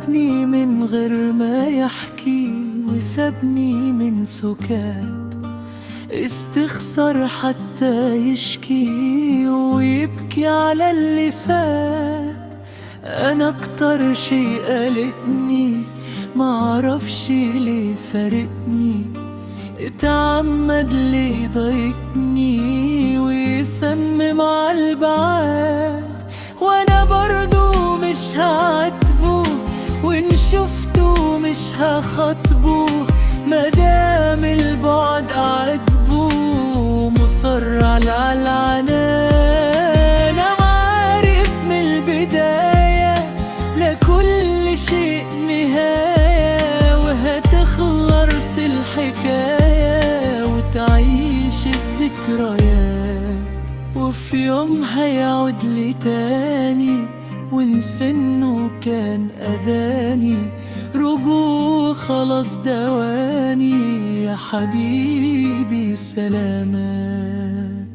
فاتني من غير ما يحكي وسابني من سكات، استخسر حتى يشكي ويبكي على اللي فات. انا اكتر شي قلقني معرفش ليه فارقني، اتعمد ليه ضايقني ويسمم عالبعاد. وانا برضو مش هعاتبه وان شفته مش هخاطبه، مادام البعد عاتبه مصر على العنان. انا عارف من البداية لكل شيء نهاية، وهتخلص الحكاية وتعيش الذكريات، وفي يوم هيعود لي تاني وانسى انه كان اذاني. رجوع خلاص دواني يا حبيبي، سلامات.